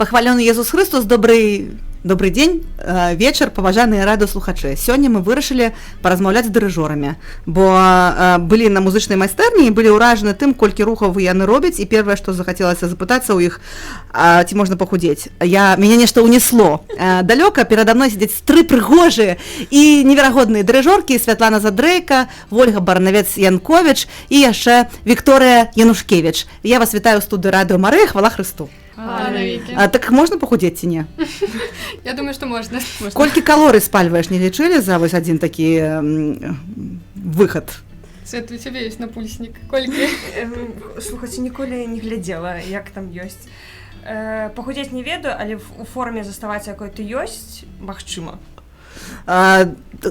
Пахвалены Езус Христос, добрый дзень, вечар, паважаныя радыёслухачы. Сёння мы вырашылі паразмаўляць з дырыжорамі, бо былі на музычнай майстэрні і былі ўражаны тым, колькі рухаў яны робяць, і першае, што захацелася запытацца ў іх, ці можна пахудзець. Мяне нешта ўнесло. Далёка перада мной сядзяць тры прыгожыя і неверагодныя дырыжоркі: Святлана Задрейка, Вольга Барнавец-Янковіч і яшчэ Вікторыя Янушкевіч. Я вас вітаю ў студыі Радыё Марыя, хвала Христу. Так можна пахудзець ці не? Я думаю, што можна. Колькі калорый спальваеш, не лічылі за вось адзін такі выхад? Свет, у цябе ёсць напульснік. Колькі? Слухайце, ніколі не глядзела, як там ёсць. Пахудзець не ведаю, але у форме заставацца якой-то ёсць, магчыма.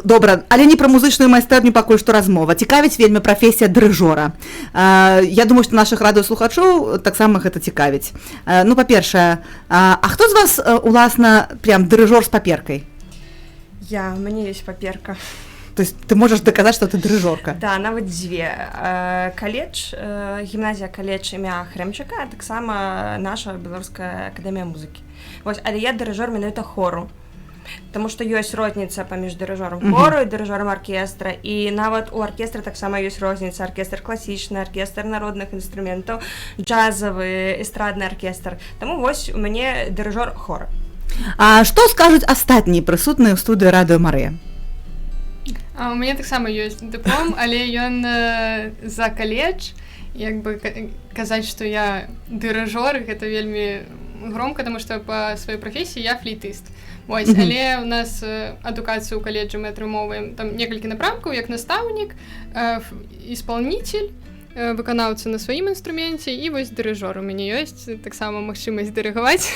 Добра, але не пра музычную майстэрню пакуль што размова. Цікавіць вельмі прафесія дырыжора. Я думаю, што нашых радыёслухачоў таксама гэта цікавіць. Ну, па-першае, а хто з вас, уласна, прям дырыжор з паперкай? У мяне ёсць паперка. То есть ты можаш даказаць, што ты дырыжорка? Да, нават дзве. Каледж, гімназія каледж імя Хрэмчака, а таксама наша Беларуская акадэмія музыкі. Вось, але я дырыжор менавіта хору. Таму што ёсць розніца паміж дырыжорам хору і дырыжорам аркестра, і нават у аркестра таксама ёсць розніца: аркестр класічны, аркестр народных інструментаў, джазавы, эстрадны аркестр. Таму вось у мяне дырыжор хора. А што скажуць астатнія прысутныя ў студыі Радыё Марыя? У мяне таксама ёсць дыплом, але ён за каледж. Як бы казаць, што я дырыжор, гэта вельмі громка, таму што па сваёй прафесіі я флейтыст. Вось, але ў нас адукацыю ў каледжы мы атрымоўваем там некалькі напрамкаў, як настаўнік, исполнитель, выканаўца на сваім інструменце і вось дырыжор. У мяне ёсць таксама магчымасць дырыгаваць.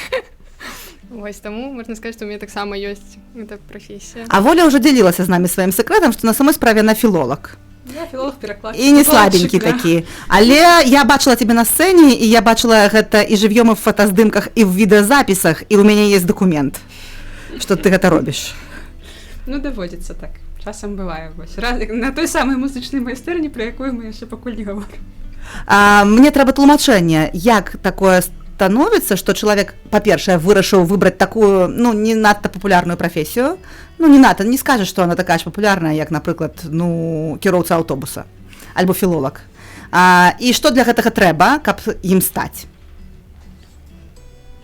Вось, таму можна сказаць, што ў мяне таксама ёсць гэта прафесія. А Воля ўжо дзялілася з намі сваім сакрэтам, што на самой справе на філолог. Я філолог-перакладчык. І не слабенькі такі. Але я бачыла цябе на сцэне, і я бачыла гэта і жывьём і в фотаздымках, і в відэазапісах, і ў мяне ёсць дакумент, што ты гэта робіш. Ну, даводзіцца так. Часам бывае. На той самай музычнай майстэрні, пра якую мы яшчэ пакуль не гаворым. Мне трэба тлумачэнне, як такое становіцца, што чалавек, па-першае, вырашыў выбраць такую, ну, не надта папулярную прафесію. Ну, не скажаш, што она такая ж папулярная, як, напрыклад, кіроўца аўтобуса альбо філолог. І што для гэтага трэба, каб ім стаць?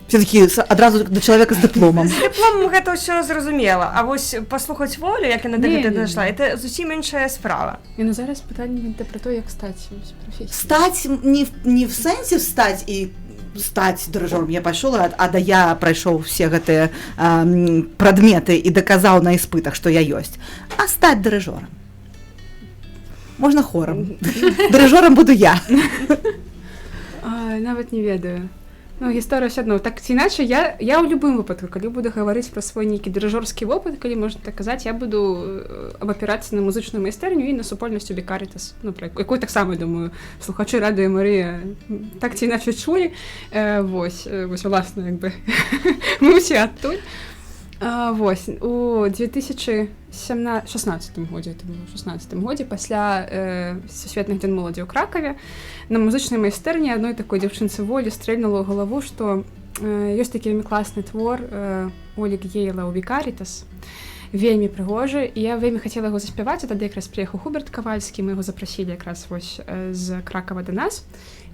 Все-таки адразу да чалавека з дыпломам. З дыпломам гэта ўсё зразумела, а вось паслухаць Волю, як яна да гэтага дайшла, это зусім іншая справа. І зараз пытанне пра то, як стаць прафесіяй. Стаць не в сэнсе стаць і стаць дырыжором. Я пайшола, а да я прайшоў усе гэтыя прадметы і даказаў на іспытах, што я ёсць. А стаць дырыжорам. Можна хорам. Дырыжорам буду я. Нават не ведаю. Ну, гісторыя ўсё адно. Так ці іначай, я ў любым выпадку, калі буду гаварыць пра свой нейкі дырыжорскі вопыт, калі можна так казаць, я буду абапірацца на музычную майстэрню і на супольнасць Убікарітас, ну, пра якую таксама, думаю, слухачы Радыё Марыя так ці іначай чулі. Вось, уласна, як бы, мы ўсе адтуль. Вось, у 2016 годзе, пасля Сусветных дзён моладзі ў Кракаве, на музычнай майстэрні адной такой дзяўчынцы Волі стрэльнула ў галаву, што ёсць такі вельмі класны твор Олі Гейла «Убікарітас», вельмі прыгожы, і я вельмі хацела яго заспяваць, а тады якраз прыехаў Хуберт Кавальскі, мы яго запрасілі якраз вось з Кракава да нас,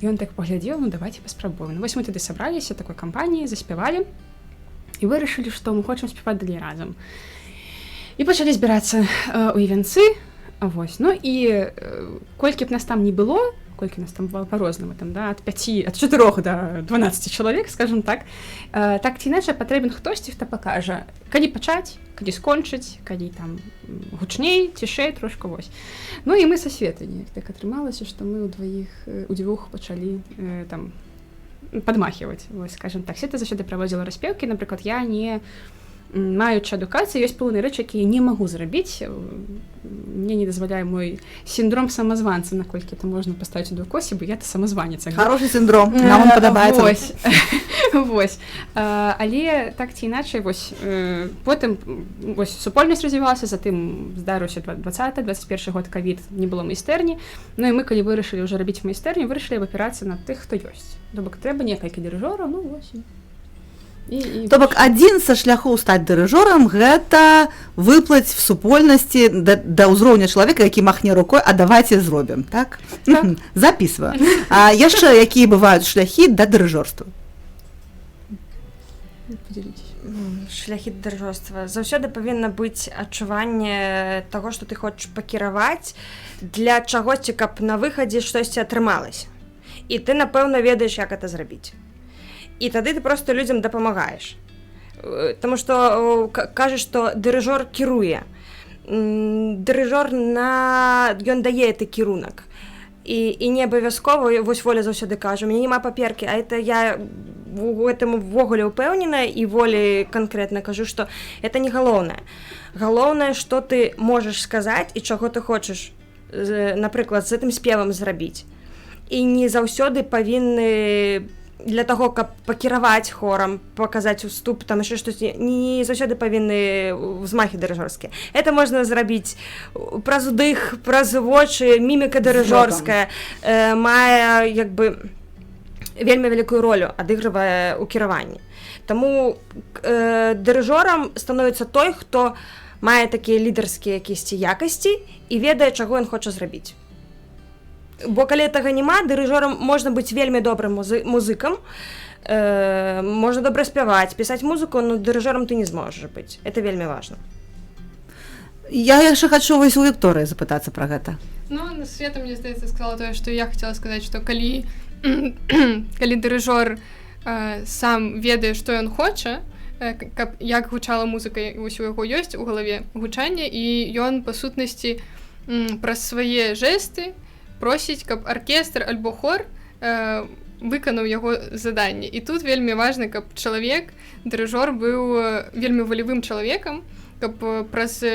і ён так паглядзеў: ну, давайте паспрабуем. Вось мы тады сабраліся такой кампаніяй, заспявалі, і вырашылі, што мы хочам спяваць далей разам. І пачалі збірацца ў івенцы. Вось. Ну і колькі б нас там не было, колькі нас там было па-рознаму, там, да, ад 4 да 12 чалавек, скажем так, так ці іначай патрэбен хтосьці, хто пакажа, калі пачаць, калі скончыць, калі там гучней, цішэй трошку, вось. Ну і мы са Светай неяк так атрымалася, што мы удвух пачалі там падмахіваць, вось, скажем так. Света заўсёды праводзіла распеўкі, напрыклад, я не маючы адукацыі, ёсць пэўныя рэчы, якія не магу зрабіць. Мне не дазваляе мой сіндром самазванца, наколькі это можна паставіць у двукосе, бо я-то самазванец. Хороший сіндром, нам он падабаецца. Вось. Вось. Але так ці іначай, вось, потым вось супольнасць развівалася, затым здарыўся 20-21 год ковід, не было майстэрні. Ну і мы, калі вырашылі ўжо рабіць майстэрню, вырашылі абапірацца на тых, хто ёсць. То бок трэба некалькі дырыжораў, ну вось. і То бок адзін са шляхоў стаць дырыжорам гэта выплаць в супольнасці да ўзроўня чалавека, які махне рукой, а давайце зробім, так? Записываю. А яшчэ якія бываюць шляхі да дырыжорства? Подзяліцеся. Шляхі дырыжорства. Заўсёды павінна быць адчуванне таго, што ты хочаш пакіраваць для чагосьці, каб на выхадзе штосьці атрымалася. І ты, напэўна, ведаеш, як гэта зрабіць. І тады ты проста людзям дапамагаеш. Таму што кажаш, што дырыжор кіруе. Дырыжор ён дае гэты кірунак. І не абавязкова, вось Воля заўсёды кажа, у мяне няма паперкі, а это я у гэтым увогуле ўпэўнена і Волі канкрэтна кажу, што это не галоўнае. Галоўнае, што ты можаш сказаць і чаго ты хочаш, напрыклад, з гэтым спевам зрабіць. І не заўсёды павінны для таго, каб пакіраваць хорам, паказаць уступ, там яшчэ штосьці, не заўсёды павінны ўзмахі дырыжорскія. Это можна зрабіць праз удых, праз вочы, міміка дырыжорская мае як бы вельмі вялікую ролю адыгрывае ў кіраванні. Таму дырыжорам становіцца той, хто мае такія лідарскія якісьці якасці і ведае, чаго ён хоча зрабіць. Бо калі гэтага няма, дырыжорам можна быць вельмі добрым музыкам, можна добра спяваць, пісаць музыку, но дырыжорам ты не зможаш быць. Это вельмі важна. Я яшчэ хачу вось у Вікторыі запытацца пра гэта. Ну, Света, мне здаецца, сказала тое, што я хацела сказаць, што калі дырыжор сам ведае, што ён хоча, каб як гучала музыка, вось у яго ёсць у галаве гучанне, і ён, па сутнасці, праз свае жэсты просіць, каб аркестр альбо хор выканаў яго заданне. І тут вельмі важна, каб чалавек, дырыжор быў вельмі волевым чалавекам, каб праз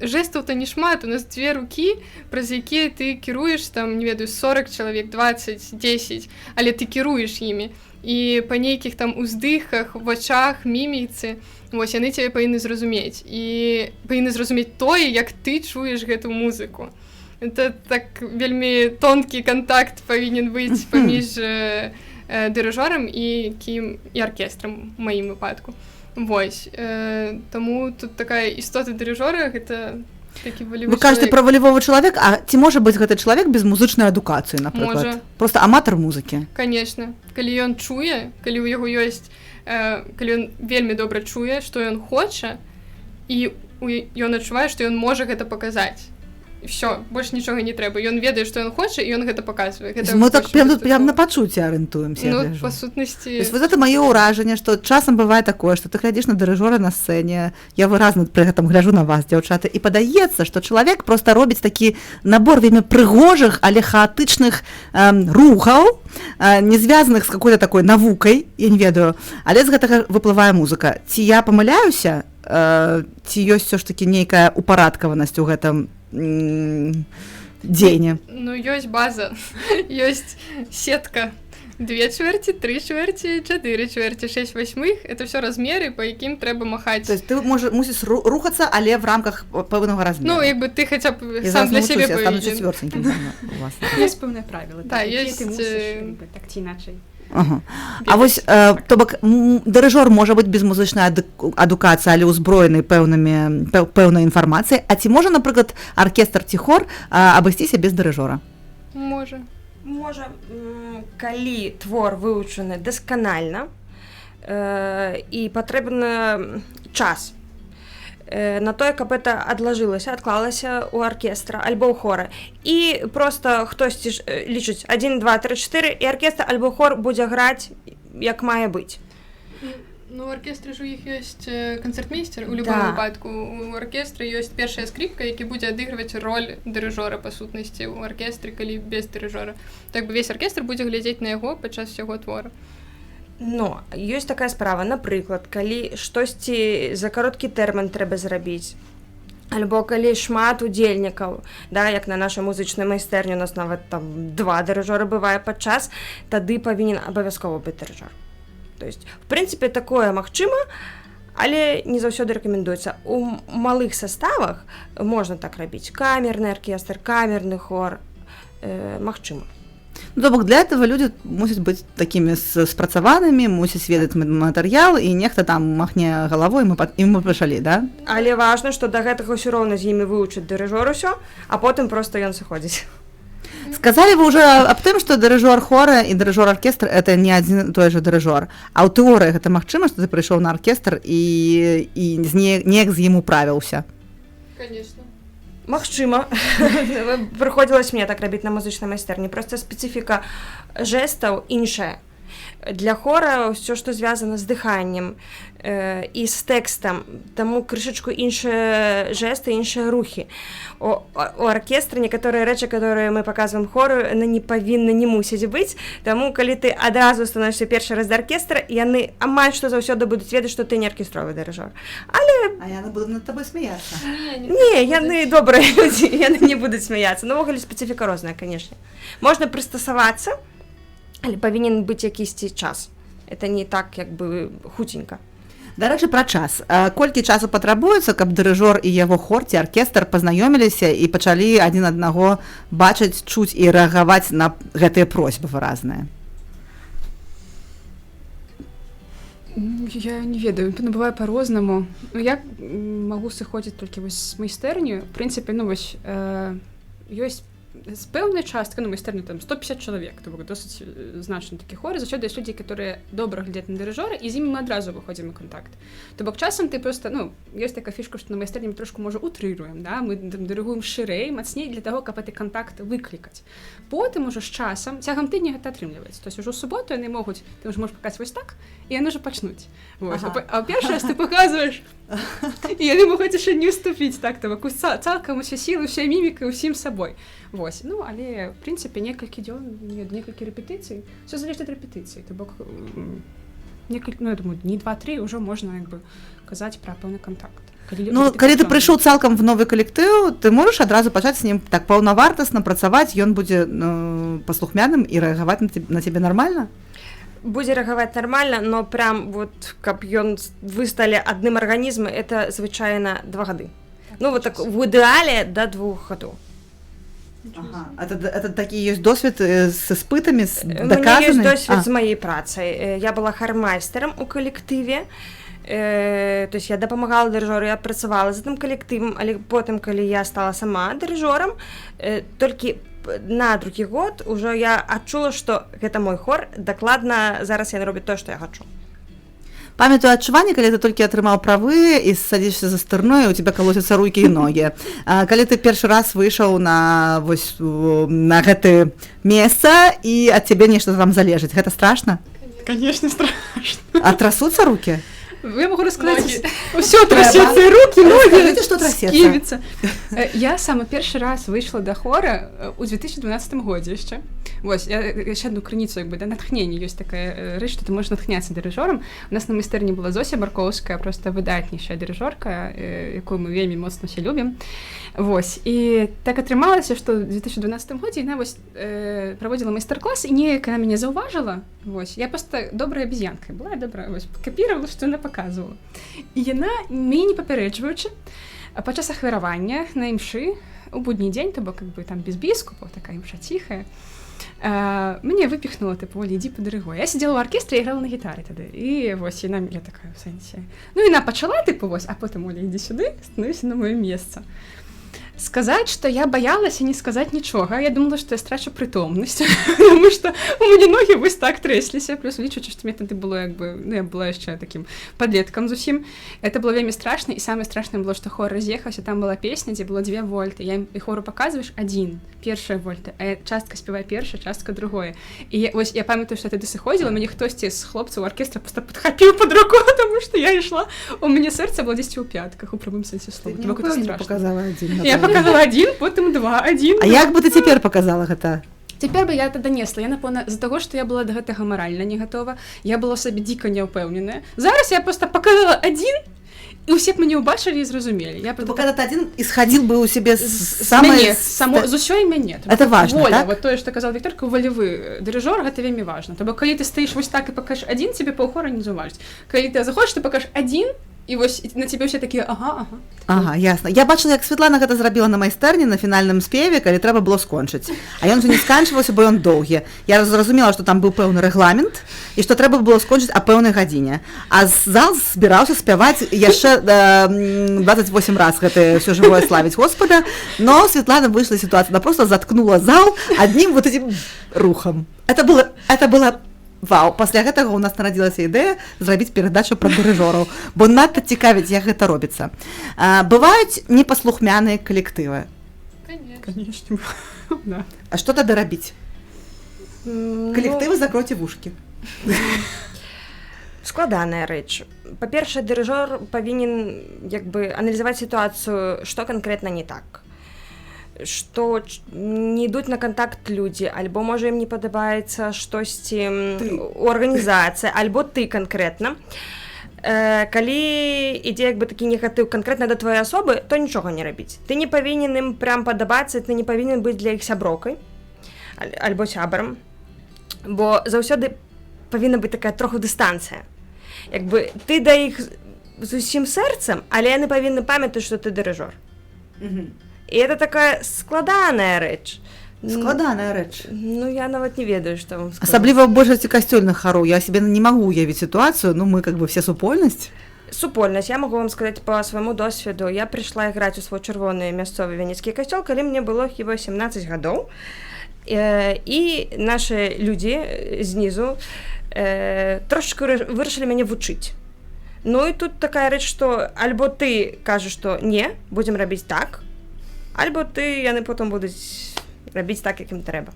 жэстаў-то не шмат, у нас 2 рукі, праз якія ты кіруеш, там, не ведаю, 40 чалавек, 20, 10, але ты кіруеш імі. І па нейкіх там уздыхах, вачах, міміцы, вось яны цябе павінны зразумець. І павінны зразумець тое, як ты чуеш гэту музыку. Это так вельмі тонкі кантакт павінен быць паміж дырыжорам і аркестрам у маім выпадку. Вось. Таму тут такая істота дырыжора, гэта такі волевы чалавек. Вы кажаце пра волевого чалавека, а ці можа быць гэты чалавек без музычнай адукацыі, напрыклад? Можа. Просто аматар музыкі? Канешне. Калі ён чуе, калі ў яго ёсць, калі ён вельмі добра чуе, што ён хоча, і ён адчувае, што ён можа гэта паказаць. І все, больш нічога не трэба. Ён ведае, што ён хоча, і ён гэта паказвае. Мы так прям на пачуцці арыентуемся. Ну, па сутнасці... То есть вот это маё ўражанне, што часам бывае такое, што ты глядзіш на дырыжора на сцэне, я выразна пры гэтым гляджу на вас, дзяўчаты, і падаецца, што чалавек проста робіць такі набор вельмі прыгожых, але хаатычных рухаў, не звязаных з какой-то такой навукай, я не ведаю, але з гэтага выплывае музыка. Ці я памыляюся, ці ёсць усё ж такі нейкая упарадкаванасць у гэтым дзеянне? Ну, ёсць база, ёсць сетка. 2 чвэрці, 3 чвэрці, 4 чвэрці, 6 восьмых. Это все размеры, па якім трэба махаць. То есть ты мусіш рухацца, але в рамках пэўнага размеру. Ну, як бы ты хаця б сам для сябе павінен. Я стану павінен. 4-нькім у вас. Ёсць пэўныя правілы. Да, ёсць... Ты мусіш, так ці іначай. Ага. А вось, то бок, дырыжор можа быць без музычнай адукацыі, але ўзброены пэўнай інфармацыяй. А ці можа, напрыклад, аркестр ці хор абысціся без дырыжора? Можа. Можа, калі твор вывучаны дасканальна і патрэбны час на тое, каб это адлажылася, адклалася ў аркестра альбо ў хора. І проста хтосьці лічыць 1, 2, 3, 4, і аркестр альбо хор будзе граць, як мае быць. Ну, у аркестры ж у іх ёсць канцэртмейстер, у любым выпадку. У аркестры ёсць першая скрипка, які будзе адыгрываць роль дырыжора, па сутнасці, у аркестры, калі без дырыжора. Так бы весь аркестр будзе глядзець на яго падчас усяго твора. Но ёсць такая справа, напрыклад, калі штосьці за кароткі тэрмін трэба зрабіць, альбо калі шмат удзельнікаў, да, як на нашай музычнай майстэрні, у нас нават там 2 дырыжора бывае падчас, тады павінен абавязкова быць дырыжор. То есть, в прынцыпе, такое магчыма, але не заўсёды рэкамендуецца. У малых саставах можна так рабіць. Камерны аркестр, камерны хор, магчыма. Ну, то бок для этого люди мусяць быць такімі спрацаванымі, мусяць ведаць матэрыял, і нехта там махне галавой, і мы пачалі, да? Але важна, што да гэтага ўсё роўна з імі вывучыць дырыжор усё, а потым проста ён сыходзіць. Сказали вы уже аб тым, што дырыжор хора і дырыжор аркестр это не адзін той же дырыжор. А ў тэорыі гэта магчыма, што ты прыйшоў на аркестр і неяк з ім управіўся? Конечно. Магчыма. Прыходзілася мне так рабіць на музычнай майстэрні. Проста спецыфіка жэстаў іншая. Для хора ўсё, што звязана з дыханнем і з тэкстам, таму крышачку іншыя жэсты, іншыя рухі. У аркестры некаторыя рэчы, которые мы паказваем хору, яны не павінны, не мусіць быць, таму калі ты адразу становішся першы раз да аркестра, яны амаль што заўсёды будуць ведаць, што ты не аркестровы дырыжор. А яны будуць над табой смяяцца. Не, яны добрыя людзі, яны не будуць смяяцца. Навогуле спецыфіка розная, канешне. Можна прыстасавацца, але павінен быць якісьці час. Это не так, як бы, хуценька. Дарэчы, пра час. Колькі часу патрабуецца, каб дырыжор і яго хор ці аркестр пазнаёміліся і пачалі адзін аднаго бачыць, чуць і рэагаваць на гэтыя просьбы выразныя? Я не ведаю, бывае па-рознаму. Я магу сыходзіць толькі вось з майстэрні. В прынцыпе, ну вось ёсць з пэўнай часткай, ну, майстэрні там 150 чалавек, то бок досыць значны такі хоры, заўсёды ёсць людзі, которые добра глядзяць на дырыжора, і з імі мы адразу выходзім у контакт. То бок часам ты просто, ну, ёсць такая фішка, што на майстэрні мы трошку, можа, утрыруем, да, мы дырыгуем шырэй, мацней для таго, каб гэты контакт выклікаць. Потым ужо з часам, цягам тыдня гэта атрымліваецца. То есть ужо ў суботу яны могуць, ты ўжо можаш паказаць вось так, і яны ўжо пачнуць. Вось. А першы раз ты паказваеш, і яны могуць яшчэ не уступіць так, то бок цалкам усе сілы, уся міміка, усім сабой. Вось. Ну, але, в прынцыпе, некалькі дзён, некалькі рэпетыцый, все залежыць ад рэпетыцый, то бок некалькі, ну, я думаю, дні 2-3 ўжо можна, як бы, казаць пра пэўны контакт. Ну, калі ты прыйшоў цалкам в новы калектыў, ты можаш адразу пачаць з ім так паўнавартасна працаваць, ён будзе паслухмяным і рэагаваць на цябе нармальна? Будзе рэагаваць нармальна, но прям вот, каб ён вы сталі адным арганізмам, это звычайна 2 гады. Ну, вот так, в ідэале да 2 гадоў. Ага. Это такі ёсць досвед з іспытамі, з даказанай? У мяне ёсць досвед з маёй працай. Я была хармайстарам у калектыве, то есть я дапамагала дырыжору, я працавала з гэтым калектывам, але потым, калі я стала сама дырыжорам, толькі на другі год ужо я адчула, што гэта мой хор, дакладна зараз яны робяць тое, што я хачу. Памятаю адчуванне, калі ты толькі атрымаў правы і садзішся за стырной, у тебя калоцяцца рукі і ногі. Калі ты першы раз выйшаў на гэты месца і ад цябе нешта там залежыць, гэта страшна? Конечно, страшно. А трасуцца рукі? Я могу рассказать, все трясется, и руки, ноги, что скивится. Я сама першы раз вышла до хора у 2012 годзе яшчэ. Вось, я яшчэ одну крыніцу, як бы, да, натхнення. Ёсць такая рэч, што ты можаш натхняцца дырыжорам. У нас на майстэрні была Зося Баркоўская, просто выдатнейшая дырыжорка, якую мы вельмі моцна ўсе любім. Вось, і так атрымалася, што ў 2012 годзе яна вось праводзіла майстар-клас, і неяк яна мяне заўважыла. Вось, я просто добрая абезьянкай была, добра, вось, капіравала, што яна показывала. І яна, мяне не папярэджваючы, падчас ахвяравання на імшы, у будні дзень, то бок, как бы, там без біскупаў, такая імша ціхая, мяне выпіхнула, типу, Оля, іди падырыгуй. Я сидела ў аркестры і грала на гітары тады. І вось, яна, я такая, в сэнсе. Ну, яна пачала, типу, вось, а потым, Оля, іди сюды, становіся на моё месца. Сказаць, што я баялася не сказаць нічога. Я думала, што я страчу прытомнасць, потому што у мяне ногі вось так трэсліся, плюс лічучы, што мне тады было, як бы, ну, я была яшчэ такім падлеткам зусім. Это было вельмі страшна, і самае страшнае было, што хор раз'ехаўся, там была песня, дзе было 2 вольты. Я і хору паказваеш адзін, першая вольта, а частка спявае першая, частка другое. І вось я памятаю, што тады сыходзіла, мяне хтосьці з хлопцаў аркестра просто падхапіў пад руку, тому што я ішла, у мяне сэрца было дзесьці ў пятках, у правым сэнсе слова. Ты не показала адзін. Я показала 1, потым 2, 1. А як бы ты цяпер показала гэта? Цяпер бы я это данесла. Я, напэўна, з-за таго, што я была да гэтага маральна не гатова, я была сабе дзіка няўпэўненая. Зараз я просто показала 1, і ўсе б мяне ўбачылі і зразумелі. Я когда ты адзін ісхадзіл бы ў сябе з усёй мяне. Это важна, воля, так? Вот тое, што казала Вікторка, волевы дырыжор, гэта вельмі важна. То бок, калі ты стаіш вось так і пакажаш 1, цябе паўхора не заўважыць. Калі ты захочаш, ты пакажаш 1, і вось на цябе ўсе такія ага. Ага, ясна. Я бачыла, як Святлана гэта зрабіла на майстэрні на фінальным спеве, калі трэба было скончыць. А ён уже не сканчваўся, бо ён доўгі. Я зразумела, што там быў пэўны рэгламент і што трэба было скончыць о пэўнай гадзіне. А зал збіраўся спяваць яшчэ 28 раз гэта ўсё жывое славіць Господа, но Святлана выйшла з сітуацыі, она просто заткнула зал аднім вот этим рухам. Это было вау, пасля гэтага ў нас нарадзілася ідэя зрабіць перадачу пра дырыжораў, бо надта цікавіць, як гэта робіцца. Бываюць непаслухмяныя калектывы. Конечно. Да. А што тады рабіць? Калектывы закройце вушкі. Складаная рэч. Па-першае, дырыжор павінен аналізаваць сітуацыю, што канкрэтна не так. Што не ідуць на кантакт людзі, альбо, можа, ім не падабаецца штосьці у арганізацыі, альбо ты канкрэтна. Калі ідзе такі негатыў канкрэтна да твоей асобы, то нічога не рабіць. Ты не павінен ім прям падабацца, ты не павінен быць для іх сяброкай, альбо сябрам, бо заўсёды павінна быць такая троху дыстанцыя. Ты да іх з усім сэрцам, але яны павінны памятаць, што ты дырыжор. І это такая складаная рэч. Складаная рэч. Ну, я нават не ведаю, што вам сказаць. Асабліва ў большасці касцёльных хароў. Я себе не магу уявіць сітуацыю, мы все супольнасць. Супольнасць. Я магу вам сказаць па свайму досведу. Я прыйшла іграць у свой чырвоны мясцовы венецкі касцёл, калі мне было хіба 17 гадоў. І нашы людзі знізу трошечку вырашылі мяне вучыць. Ну, і тут такая рэч, што альбо ты кажаш, што не, будзем рабіць так, альбо яны потым будуць рабіць так, як ім трэба.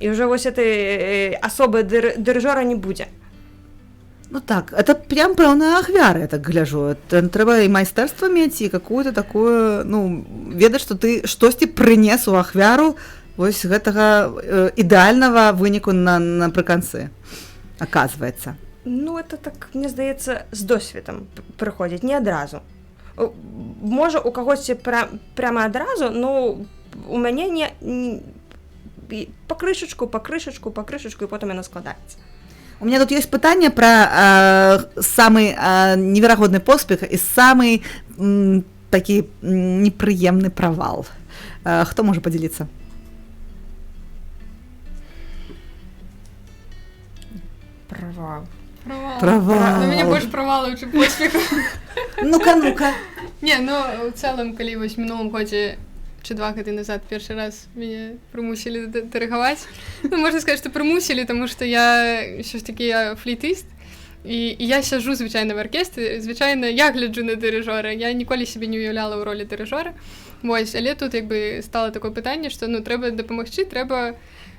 І ўжо вось этой асобы дырыжора не будзе. Ну так, это прям пэўная ахвяра, я так гляжу. Трэба і майстэрства мець, і какую-то такую, ведаць, што ты штосьці прынес у ахвяру вось гэтага ідэальнага выніку напрыканцы, аказваецца. Ну, это так, мне здаецца, з досведам прыходзіць, не адразу. Можа, у кагосьці прямо адразу, но у мяне пакрышачку, і потым яна складаецца. У меня тут ёсць пытанне пра самы неверагодны поспех і самы такі непрыемны правал. Хто можа падзяліцца? Правал. У мяне больш правалаў, чым поспехаў. Ну-ка. Не, у цэлым, калі вось мінулым годзе чи 2 гады назад першы раз мяне прымусілі дырыгаваць. Можна сказаць, што прымусілі, таму што я ўсё ж такі флейтыст, і я сяджу звычайна в аркестры, звычайна я гляджу на дырыжора, я ніколі сябе не уяўляла ў ролі дырыжора. Вось, але тут стала такое пытанне, што трэба дапамагчы, трэба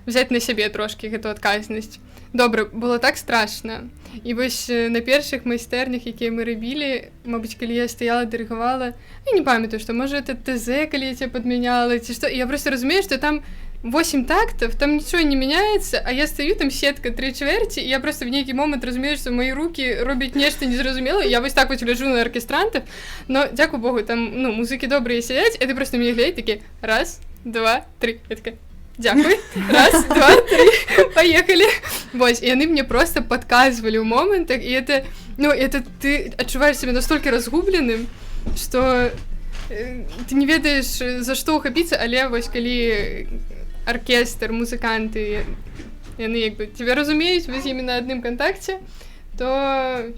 взять на сябе трошкі гэту адказнасць. Добра, было так страшна. І вось на першых майстэрнях, якія мы рабілі, мабыць, калі я стаяла, дырыгавала, я не памятаю, што, можа, это ТЗ, калі я цябе падмяняла, ці што. Я просто разумею, што там 8 тактов, там нічого не мяняецца, а я стаю, там сетка 3/4, і я просто в нейкі момант разумею, што мои руки робяць нешта незразумелае. Я вось так вось гляджу на аркестрантов, но, дзякую Богу, там, музыкі добрыя сядзяць, і ты просто мяне глядзіш, такі, 1, 2, 3, я такая, дзякуй, 1, 2, 3, поехали. Вось, і яны мне просто подказывали ў момантах, і это ты адчуваеш себе настолько разгубленым, што ты не ведаеш, за што ухапіцца, але вось калі аркестр, музыканты, яны тебе разумеюць, вы з імі на адным кантакце, то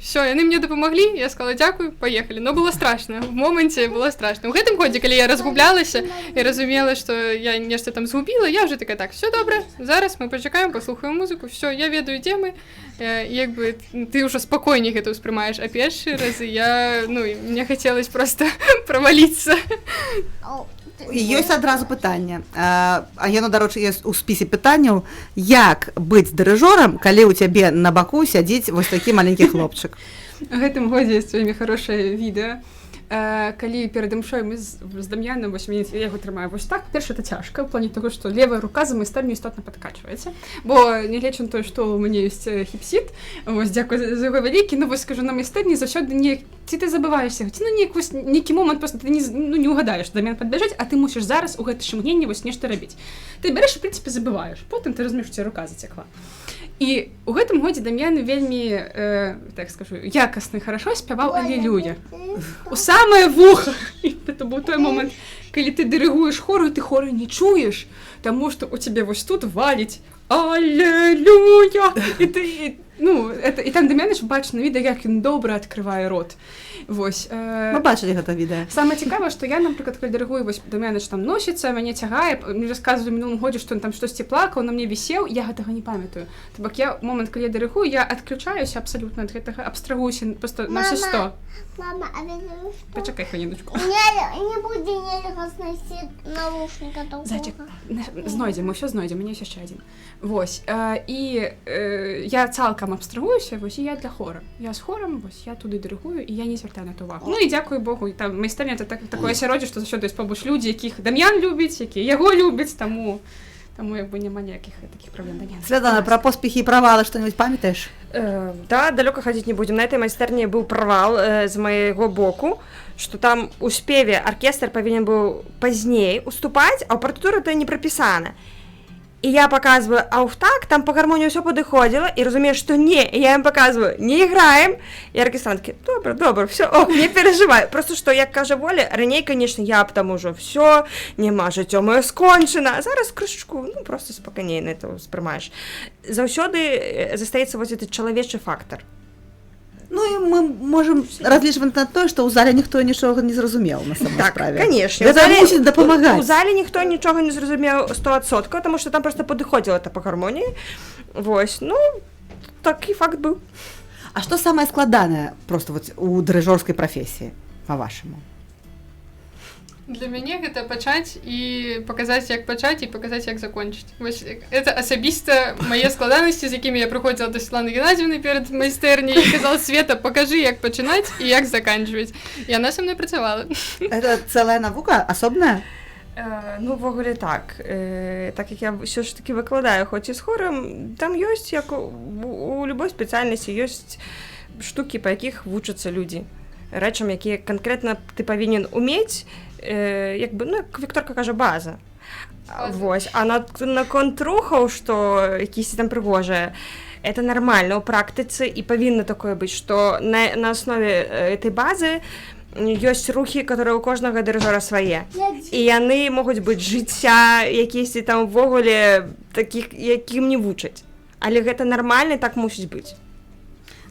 все, яны мне дапамаглі, я сказала дзякуй, поехали. Но было страшно, в моменце было страшно. У гэтым годзе, калі я разгублялася і разумела, што я нешта там згубіла, я вже такая, так, все добра, зараз мы пачакаем, паслухаем музыку, все, я ведаю, дзе мы, ты ўжо спакойней гэта ўспрымаеш, а першыя разы мне хацелось просто праваліцца. Ёсць адразу пытанне, а яно, дарэчы, ёсць у спісе пытанняў, як быць дырыжорам, калі ў цябе на баку сядзіць вось такі маленькі хлопчык. У гэтым годзе ёсць вельмі хорошае відэо, калі перад імшой мы з Дам'янам, вось я яго трымаю вось так, перша, это цяжка, ў плане таго, што левая рука за майстэрню істотна падкачваецца, бо нягледзячы на тое, што ў мяне ёсць хіп-сіт, вось дзякую за яго вялікі, ну вось скажу, на майстэрні заўсёды ці ты забываешся, ці нейкі момант просто ты не угадаеш, Дам'ян падбяжаць, а ты мусіш зараз у гэта шмгненне вось нешта рабіць. Ты бярэш, у прынцыпе, забываеш, потым ты разумееш, што рука зацякла. І ў гэтым годзе Дам'ян вельмі, так скажу, якасна і хорошо спяваў «Алелюя». У самае вуха. І гэта быў той момант, калі ты дырыгуеш хору, і ты хоры не чуеш, таму што у цябе вось тут валіць «Алелюя». І ты, ну, і там Дам'яныч бачыць на відэа, як ён добра адкрывае рот. Вось. Мы бачылі гэта відэа. Самае цікавае, што я, напрыклад, калі дырыгую, вось Дам'яныч там носіцца, мяне цягае, мне расказваю ў мінулым годзе, што ён там штосьці плакаў, на мне вісеў, я гэтага не памятаю. То бок я момант, калі я дырыгую, я адключаюся абсалютна ад гэтага, абстрагуюся просто на ўсе 100. Мама, а ведаеш што? Пачакай хвіліночку. Не будзе нельга знайсці навушніка такога. Зайчик, знойдзем, мы ўсё знойдзем, у мяне ёсць яшчэ адзін. Вось, і я цалкам абстрагуюся, вось, і я для хора. Я з хорам, вось, я туды дырыгую, і я не звяртаю на то увагу. Ну і дзякую Богу, і там майстэрня это такое асяроддзе, што заўсёды ёсць побач людзі, якіх Дам'ян любіць, якія яго любяць, таму як бы няма ніякіх такіх праблем. Святлана, пра поспехі і правалы што-нибудь памятаеш? Да, далёка хадзіць не будзем. На этой майстэрні быў правал з майго боку, што там у спеве аркестр павінен быў пазней уступаць, а ў партытуры это не прапісана. І я показываю ауфтак, там по гармонии все подыходило, и разумею, что не, и я им показываю, не играем, и оркестрантки, добре, все, не переживай, просто что, як каже Воля, раней, конечно, я б там уже все, нема життя моє скончено, а зараз крышечку, ну, просто спокойнее это сприймаєш. Заўсёды застаецца вот этот чалавечы фактор. Ну і мы можам разлічваць на тое, што ў зале ніхто нічога не зразумеў на самой справе. Так, конечно. Гэта мусіць дапамагаць. У зале ніхто нічога не зразумеў 100%, потому что там просто падыходзіла это по гармоніі. Вось, ну, такі факт быў. А што самае складанае просто вот у дырыжорскай прафесіі, па-вашаму? Для мяне гэта пачаць і паказаць, як пачаць і паказаць, як закончыць. Вось это асабіста мае складанасці, з якімі я прыходзіла да Светланы Геннадзіўны перад майстэрняй і казала: Света, пакажы, як пачынаць і як заканчваць. І яна са мной працавала. Это цэлая навука, асобная? Ну, ввогуле так. Так як я ўсё ж таки выкладаю, хоць і з хорам, там ёсць, як у любой спецыяльнасці, ёсць штукі, па якіх вучацца людзі. Рэчам, якія канкрэтна ты павінен умець, як бы, ну, як Вікторка кажа, база. Вось. А наконт рухаў, што якісь там прыгожыя, это нармальна ў практыцы, і павінна такое быць, што на аснове этой базы ёсць рухі, которые ў кожнага дырыжора свае. І яны могуць быць жыцця, якісьці там увогуле такіх, якім не вучаць. Але гэта нармальна, так мусіць быць.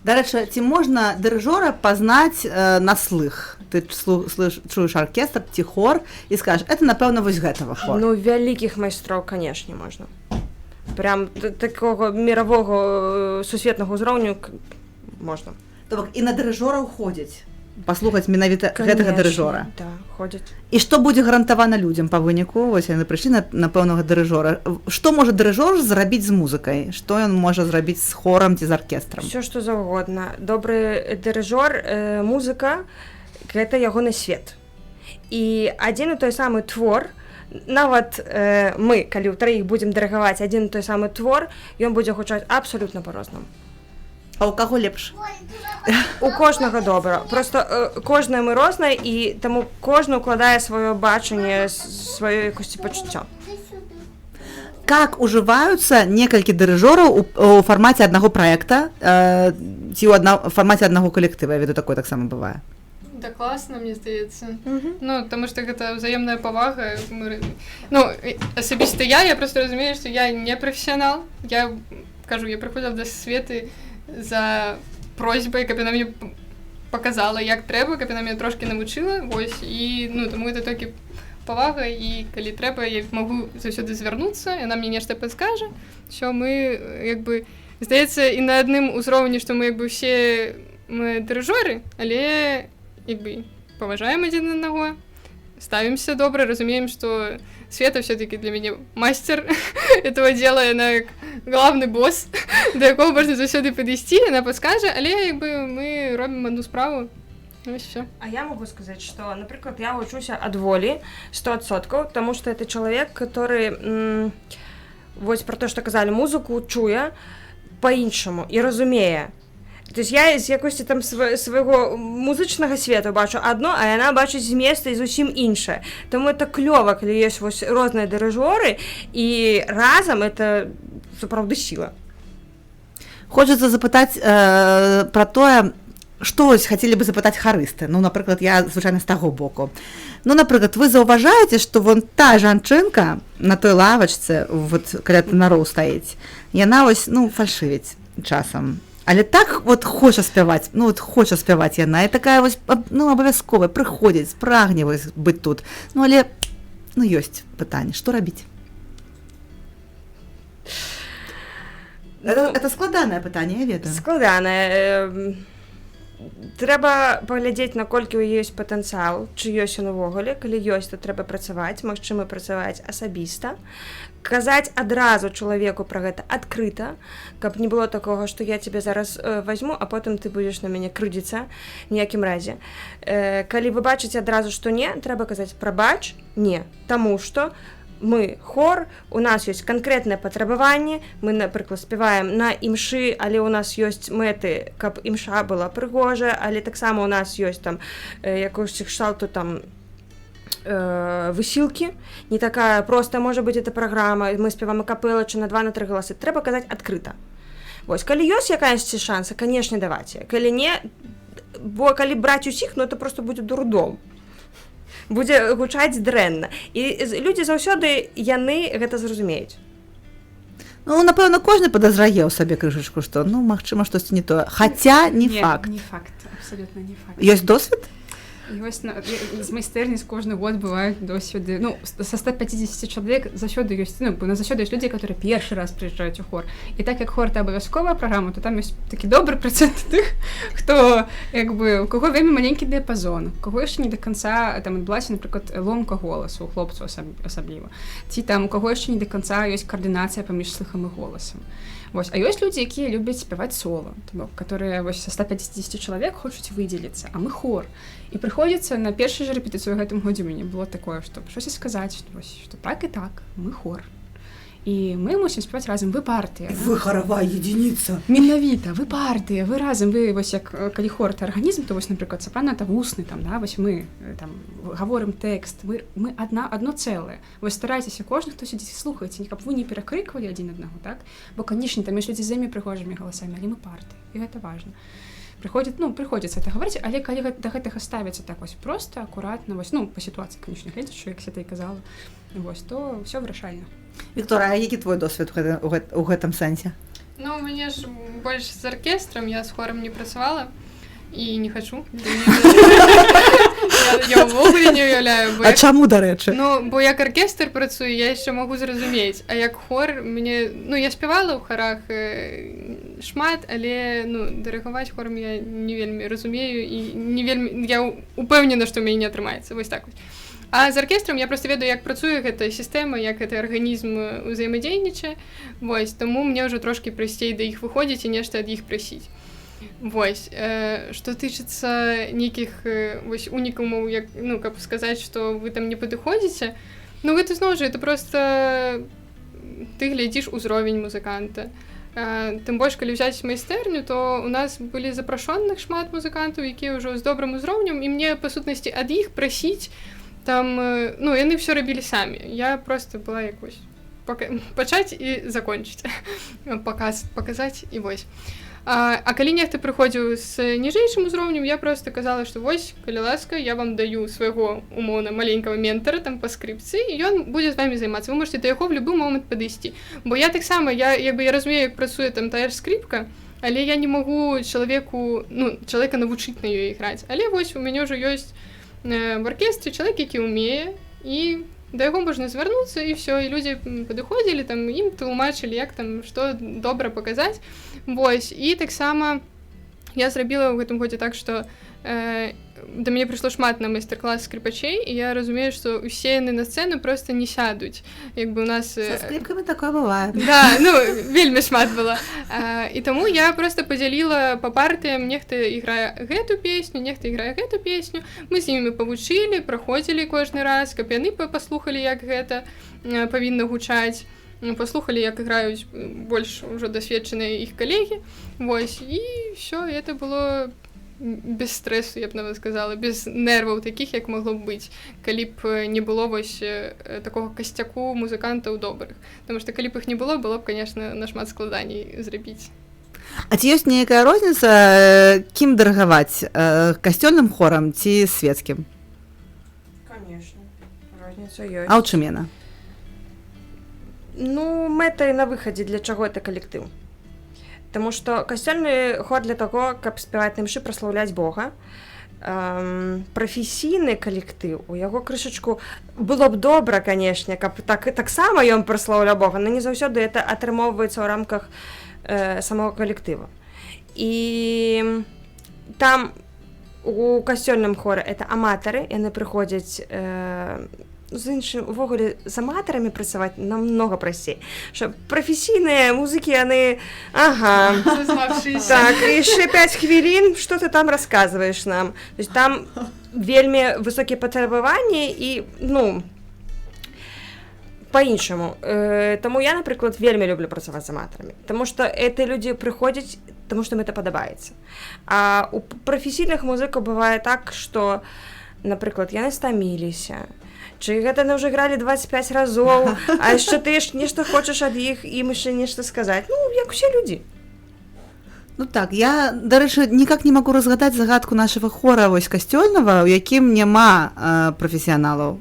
Дарэчы, ці можна дырыжора пазнаць на слых? Ты чуеш аркестр ці хор і скажаш, это, напэўна, вось гэтага хор. Ну, вялікіх майстроў, канешне, можна. Прям такога міравога сусветнага ўзроўню можна. То бок і на дырыжора ходзяць паслухаць менавіта гэтага дырыжора. Да, ходзяць. І што будзе гарантавана людзям па выніку? Вось яны прыйшлі на пэўнага дырыжора. Што можа дырыжор зрабіць з музыкай? Што ён можа зрабіць з хорам ці з аркестрам? Всё, што заўгодна. Добры дырыжор, музыка — гэта ягоны свет. І адзін і той самы твор, нават мы, калі ўтраіх будзем дырыгаваць адзін і той самы твор, ён будзе гучаць абсалютна па-рознаму. А ў каго лепш? У кожнага добра. Просто кожнае мы рознае, і таму кожны ўкладае сваё бачанне, сваё якосці пачуцця. Как ужываюцца некалькі дырыжораў у фармаце аднаго праекта ці ў фармаце аднаго калектыва? Я веду, такое таксама бывае. Да класна, мне здаецца. Ну, таму што гэта ўзаемная павага. Ну, асабіста я просто разумею, што я не прафесіянал. Я кажу, я прыходзіла да Светы за просьбай, каб яна мне паказала, як трэба, каб яна мяне трошкі навучыла, вось, і, ну, таму гэта толькі павага, і калі трэба, я магу заўсёды звярнуцца, яна мне нешта падскажа, що мы, як бы, здаецца, і на адным узроўні, што мы, як бы, усе мы дырыжоры, але, як бы, паважаем адзін аднаго, ставімся добра, разумеем, што Света все-таки для меня мастер этого дела, она как главный босс, до якого можна заўсёды падысці, она падскажа, але як бы мы робім одну справу. Вось всё. А я могу сказать, что, например, я учуся от Волі 100%, потому что это человек, который, вот про то, что казали, музыку чуе по-іншаму і разумее. То есть я з якосці там свайго музычнага свету бачу адно, а яна бачыць змест і зусім іншае. Таму это клёва, калі ёсць вось розныя дырыжоры, і разам это сапраўды сіла. Хочацца запытаць пра тое, што хацелі бы запытаць харысты. Ну, напрыклад, я звычайна з таго боку. Ну, напрыклад, вы заўважаеце, што вон та жанчынка на той лавачцы, вот, каля тэнароў стаіць, яна вось, ну, фальшывіць часам. Але так вот хоча спяваць, ну, вот хоча спяваць яна, і такая вось, ну, абавязковая, прыходзіць, прагне вось быць тут. Ну, але, ну, ёсць пытанне, што рабіць? Это складанае пытанне, я ведаю. Складанае. Трэба паглядзець, наколькі ёсць патэнцыял, чы ёсць ён увогуле. Калі ёсць, то трэба працаваць, магчыма працаваць асабіста. Казаць адразу чалавеку пра гэта адкрыта, каб не было такога, што я цябе зараз вазьму, а потым ты будзеш на мяне крыўдзіцца, ніякім разе. Калі вы бачыце адразу, што не, трэба казаць прабач, не, таму што мы хор, у нас ёсць канкрэтнае патрабаванне, мы, напрыклад, спяваем на імшы, але ў нас ёсць мэты, каб імша была прыгожая, але таксама у нас ёсць там якогось кшталту там высілкі, не такая простая можа быць эта праграма, мы спяваем акапэла чи на 2-3 галасы, трэба казаць адкрыта. Вось, калі ёсць якаясьці шанса, канешне, давайце. Калі не, бо калі браць усіх, ну это просто будзе дурдом. Будзе гучаць дрэнна. І людзі заўсёды яны гэта зразумеюць. Ну, напэўна, кожны падазрае ў сабе крышачку, што, ну, магчыма, штосьці не тое. Хаця не факт. Не факт, абсолютно не факт. Ёсць досвед? Ёсць, з майстэрні з кожны год бываюць досведы, ну, са 150 чалавек заўсёды ёсць, ну, заўсёды ёсць людзі, которые першы раз прыязджаюць у хор. І так як хор — это абавязковая праграма, то там ёсць такі добры працэнт тых, хто, як бы, у каго вельмі маленькі дыяпазон, у каго яшчэ не да канца там адбылася, напрыклад, ломка голасу, у хлопцаў асабліва. Ці там у каго яшчэ не да канца ёсць каардынацыя паміж слыхам і голасам. Вось. А ёсць людзі, якія любяць спяваць соло, которые вось са 150 чалавек хочуць выдзеліцца, а мы хор. І прыходзіцца на першай жа рэпетыцыю ў гэтым годзе мне было такое, што щось сказаць, што так і так, мы хор. І мы мусім спяваць разам, вы партыя. Вы харавая единица. Менавіта, вы партыя, вы разам, вы вось як калі хор — это арганізм, то вось, напрыклад, сапрано — это вусны, там, да, вось мы там гаворым тэкст, мы адно цэлае. Вось старайцеся кожны, хто сядзіць, слухайце, каб вы не перакрыквалі адзін аднаго, так? Бо, канечне, там ёсць людзі з вельмі прыгожымі галасамі, але мы партыя, і гэта важна. Прыходзіцца это гаварыць, але калі да гэтага ставіцца так вось проста, акуратна, вось, ну, па сітуацыі, канечне, гледзячы, як Свята і казала, вось, то ўсё вырашальна. Вікторыя, а які твой досвед у гэтым сэнсе? Ну, у мяне ж больш з аркестрам, я з хорам не працавала і не хачу. Я ўвогуле не уяўляю. А чаму, дарэчы? Ну, бо як аркестр працую, я яшчэ магу зразумець, а як хор, мне, ну, я спявала ў харах шмат, але, ну, дырыгаваць хорам я не вельмі разумею і не вельмі, я упэўнена, што ў мяне не атрымаецца, вось так вось. А з аркестрам я проста ведаю, як працуе гэта сістэма, як гэты арганізм узаемадзейнічае, вось, таму мне ўжо трошкі прасцей да іх выходзіць і нешта ад іх прасіць. Вось, што тычыцца нейкіх вось унікумаў, як, ну, каб сказаць, што вы там не падыходзіце, ну, гэта зноў жа, это проста ты глядзіш узровень музыканта. Тым больш, калі ўзяць майстэрню, то у нас былі запрашоных шмат музыкантаў, якія ўжо з добрым узроўнем, і мне, па сутнасці, ад іх прасіць, там, ну, яны ўсё рабілі самі. Я проста была якось пачаць і закончыць, паказаць і вось. А калі нехта прыходзіў з ніжэйшым узроўнем, я проста казала, што вось, калі ласка, я вам даю свайго, умоўна, маленькага ментара там па скрыпцыі, і ён будзе з вамі займацца. Вы можете да яго в любы момант падысці. Бо я таксама, я разумею, як працуе там тая ж скрыпка, але я не магу чалавека навучыць на ёй іграць. Але вось, у мяне ўжо ёсць в аркестры чалавек, які ўмее, і да яго можна звярнуцца, і ўсё, і людзі падыходзілі, там, ім тлумачылі, як там, што добра паказаць. Вось, і таксама я зрабіла ў гэтым годзе так, што да мяне прыйшло шмат на майстар-клас скрыпачей, і я разумею, што ўсе яны на сцэну проста не сядуць. Як бы у нас... Са скрыпкамі такое бывае. Да, ну, вельмі шмат было. І таму я проста падзяліла па партыям, нехта іграе гэту песню, нехта іграе гэту песню. Мы з імі павучылі, праходзілі кожны раз, каб яны паслухалі, як гэта павінна гучаць. Паслухалі, як іграюць больш ужо дасведчаныя іх калегі. Вось, і ўсё, это было... без стрэсу, я б нават сказала, без нерваў такіх, як магло б быць, калі б не было вось такога касцяку музыкантаў добрых. Таму што калі б іх не было, было б, конечно, нашмат складаней зрабіць. А ці ёсць нейкая розніца, кім дырыгаваць, касцёльным хорам ці свецкім? Конечно, разница есть. А ў чым яна? Ну, мэта на выхадзе, для чаго это калектыў. Таму што касцёльны хор для таго, каб спяваць на імшы, праслаўляць Бога. Прафесійны калектыў, у яго крышачку было б добра, канешне, каб таксама ён праслаўляў Бога, но не заўсёды это атрымоўваецца ў рамках самого калектыва. І там у касцёльным хоры это аматары, яны прыходзяць з іншым, увогуле, з аматарамі працаваць намнога прасцей. Што прафесійныя музыкі, яны, ага, так, яшчэ 5 хвілін, што ты там расказваеш нам? То есть там вельмі высокія патрабаванні і, ну, па-іншаму. Таму я, напрыклад, вельмі люблю працаваць з аматарамі, таму што эти людзі прыходзяць, таму што ім это падабаецца. А у прафесійных музыкаў бывае так, што, напрыклад, яны стаміліся, чи гэта яны ўжо гралі 25 разоў, а яшчэ ты нешта хочаш ад іх, ім яшчэ нешта сказаць. Ну, як усе людзі. Ну так, я, дарэчы, никак не могу разгадаць загадку нашего хора вось касцёльнага, у якім няма прафесіяналаў.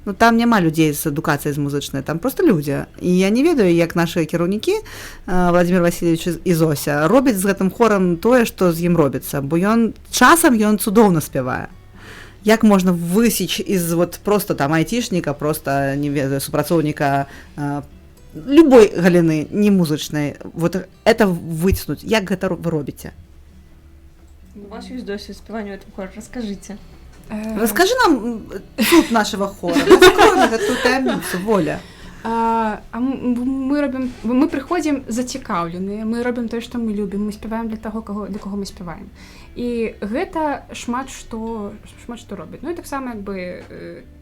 Ну, там няма людзей з адукацыяй з музычнай, там просто людзі. І я не ведаю, як нашы кіраўнікі, Владимир Васильевич і Зося, робяць з гэтым хорам тое, што з ім робіцца, бо часам ён цудоўна спявае. Як можна высечь из вот просто там айтишника, просто, не ведаю, супрацоўніка любой галіны, не музычнай, вот это выцягнуць. Як гэта вы робіце? У вас есть досвід спевания в этом хоре, расскажите. Расскажи нам тут нашего хора, раскрой эту таямніцу, Воля. Мы прыходзім зацікаўленыя, мы робім тое, што мы любім, мы спяваем для таго, для кого мы спяваем. І гэта шмат што робіць. Ну і таксама як бы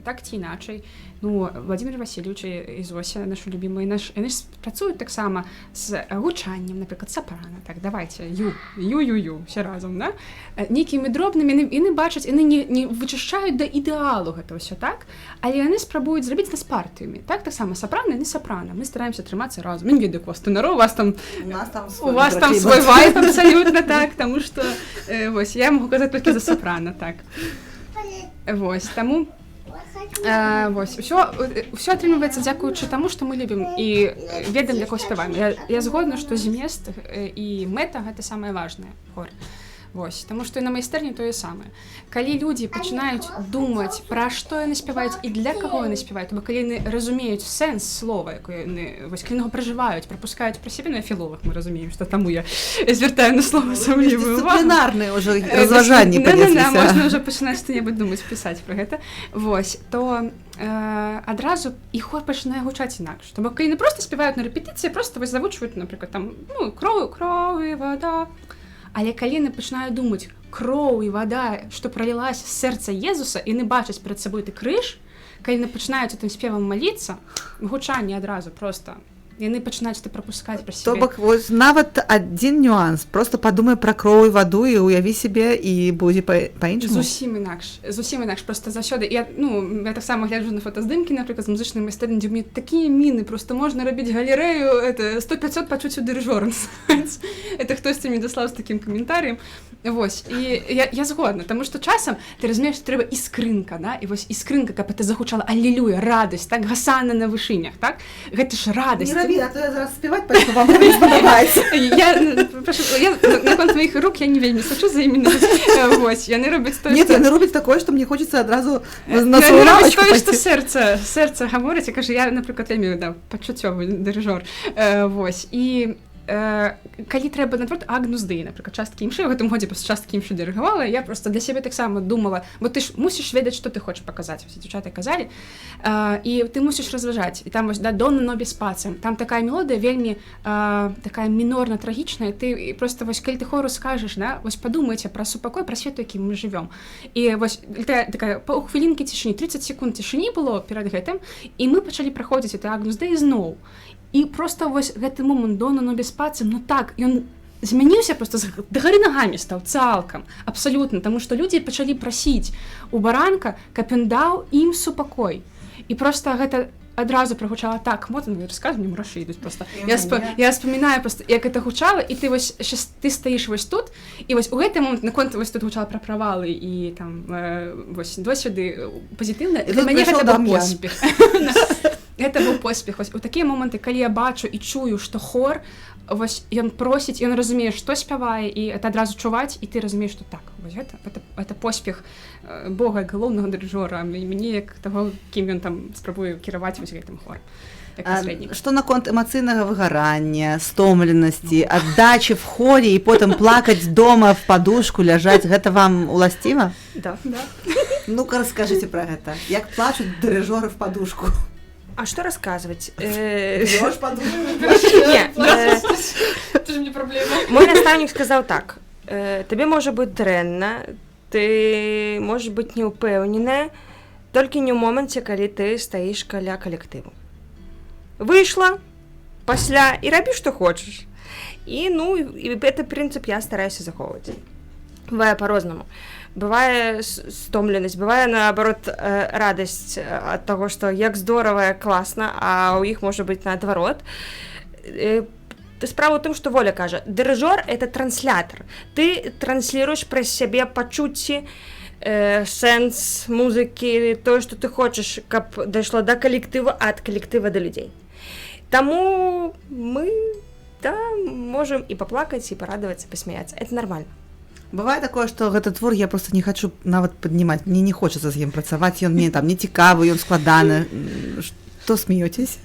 так ці іначай. Ну, Владимир Васильевич і Зося, нашы любімыя, яны ж працуюць таксама з гучаннем, напрыклад, сапрана. Так, давайте, ю, все разом, да? Нейкімі дробнымі, яны бачаць, яны не вычышчаюць да ідэалу гэта ўсё, так? Але яны спрабуюць зрабіць нас партыямі. Так, таксама сапрана, яны сапрана. Мы стараемся трымацца разом. Я не ведаю, у вас тонару, у вас там свой вайб абсалютна, так, таму што вось, я могу казаць толькі за сапрана, так. Вось, таму вось, усё атрымліваецца дзякуючы таму, што мы любім і ведаем, для кого спяваем. Я згодна, што змест і мэта гэта самае важнае хор. Вось, таму што і на майстэрні тое самае. Калі людзі пачынаюць думаць, пра што яны спяваюць і для каго яны спяваюць, бо калі яны разумеюць сэнс слова, якое яны, вось, калі яго пражываюць, прапускаюць пра сябе, на філолог мы разумеем, што таму я звяртаю на слова асаблівую увагу. Дысцыплінарныя ўжо разважанні панесліся. Можна ўжо пачынаць што-небудзь думаць, пісаць пра гэта. Вось, то адразу і хор пачынае гучаць інакш. Бо калі не проста спяваюць на рэпетыцыі, проста вось завучваюць, напрыклад, там, ну, кроў і вада. Але калі яны пачынаюць думаць, кроў і вада, што пралілася з сэрца Езуса, і яны бачаць перад сабой ты крыж, калі яны пачынаюць гэтым спевам маліцца, гучанне адразу проста, яны пачынаюць это прапускаць пра сябе. То бок, вось нават адзін нюанс, просто падумай пра кроў і ваду і уяві сябе, і будзе па-іншаму. Зусім інакш, просто заўсёды. Я таксама гляджу на фотаздымкі, напрыклад, з музычнай майстэрні, дзе мне такія міны, просто можна рабіць галерэю, 100-500 пачуць у дырыжора. Это хтосьці мне даслаў з такім каментарыем. Вось, і я згодна, таму што часам ты разумееш, што трэба іскрынка, да? І вось іскрынка, каб это загучала, аллилуйя, радасць, так, гасана на вышынях, так? Гэта ж радасць. Не рабі, а то я зараз спяваць пачну, вам не спадабаецца. Я наконт твоих рук, я не вельмі сачу за імі. Вось, яны робяць тое, Нет, яны робяць такое, што мне хочацца адразу на свою лавачку пайсці. Тое, што сэрца гаворыць, і кажа, я, напрыклад, вельмі пачуццёвы дырыжор. Вось, і калі трэба, наадварот, агнус дэй, напрыклад, часткі імшы, у гэтым годзе проста часткі імшы дырыгавала, я проста для сябе таксама думала, бо ты ж мусіш ведаць, што ты хочаш паказаць, усе дзяўчаты казалі, і ты мусіш разважаць, і там вось, да, донна нобі спацем, там такая мелодыя вельмі такая мінорна-трагічная, ты проста, вось, калі ты хору скажаш, да, вось, падумайце пра супакой, пра свет, у якім мы жывём, і вось, такая паўхвілінкі цішыні, 30 секунд цішыні было перад гэтым, і мы пачалі праходзіць это агнус дэй зноў. І проста вось гэты момант донна нобі спацем, ну так, ён змяніўся проста дагары нагамі стаў цалкам, абсалютна, таму што людзі пачалі прасіць у баранка, каб ён даў ім супакой. І проста гэта адразу прагучала так моцна, рассказ мне мураши ідуць просто. Я вспоминаю просто, як гэта гучала, і ты вось ты стаіш вось тут, і вось у гэты момент наконт вось тут гучала пра правалы і там вось досведы пазітыўныя. Для мяне гэта быў поспех. Гэта быў поспех. Вось у такія моманты, калі я бачу і чую, што хор, вось ён просіць, ён разумее, што спявае, і это адразу чуваць, і ты разумееш, што так, вось гэта поспех Бога як галоўнага дырыжора, і мяне як таго, кім ён там спрабуе кіраваць вось гэтым хорам. Што наконт эмацыйнага выгарання, стомленасці, аддачы в хорі і потым плакаць дома в подушку, ляжаць, гэта вам уласціва? Да. Ну-ка, расскажыце пра гэта. Як плачуць дырыжоры в подушку? А что рассказывать? Лёж подушку. Это же не проблема. Мой наставник сказал так. Тебе может быть дрэнна, ты можешь быть неупэўненая, толькі не ў моманце, калі ты стаіш каля калектыву. Выйшла, пасля, і рабі, што хочаш. І, ну, і гэты прынцып я стараюся захоўваць. Бывае по-рознаму. Бывае стомленасць, бывае, наоборот, радасць ад таго, што як здорава, класна, а ў іх можа быць наадварот. Справа ў тым, што Воля кажа, дырыжор — это транслятор. Ты трансліруеш праз сябе пачуцці, сэнс музыкі, тое, што ты хочаш, каб дайшло да калектыва, ад калектыва да людзей. Таму мы, да, можам і паплакаць, і парадавацца, пасмяяцца. Это нормально. Бывае такое, што гэты твор я просто не хочу нават паднімаць, мне не хочацца з ім працаваць, ён мне там не цікавы, ён складаны. Што смеёцесь?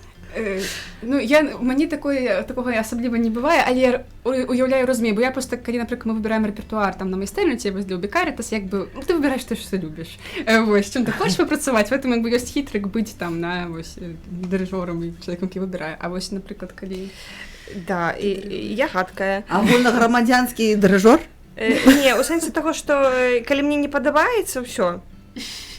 Ну, мне такого асабліва не бывае, але я уяўляю, разумею, бо я просто, калі, напрыклад, мы выбіраем рэпертуар там на майстэрню, ці вось для Убікарітас, як бы, ты выбіраеш тое, што любіш. Вось, чым ты хочаш папрацаваць, в этом як бы ёсць хітрык быць там на вось дырыжорам і чалавекам, які выбірае. А вось, напрыклад, калі... Да, і я гадкая. Агульнаграмадзянскі дырыжор? Не, у сэнсе таго, што калі мне не падабаецца, ўсё.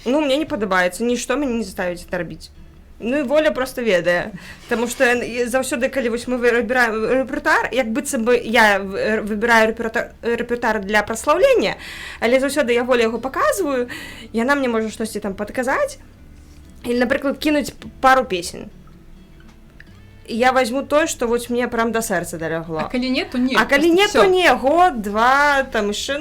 Ну, мне не падабаецца, нішто мяне не заставіць это рабіць. Ну, і Воля просто ведае. Таму што заўсёды, калі вось мы выбіраем рэпертуар, як быццам бы я выбіраю рэпертуар для праслаўлення, але заўсёды я Волі яго паказваю, яна мне можа штосьці там падказаць, или, напрыклад, кінуць пару песень. Я возьму тое, што вось мне прям да сэрца далягло. А калі не, то не. А калі не, то не. Год, два, там яшчэ...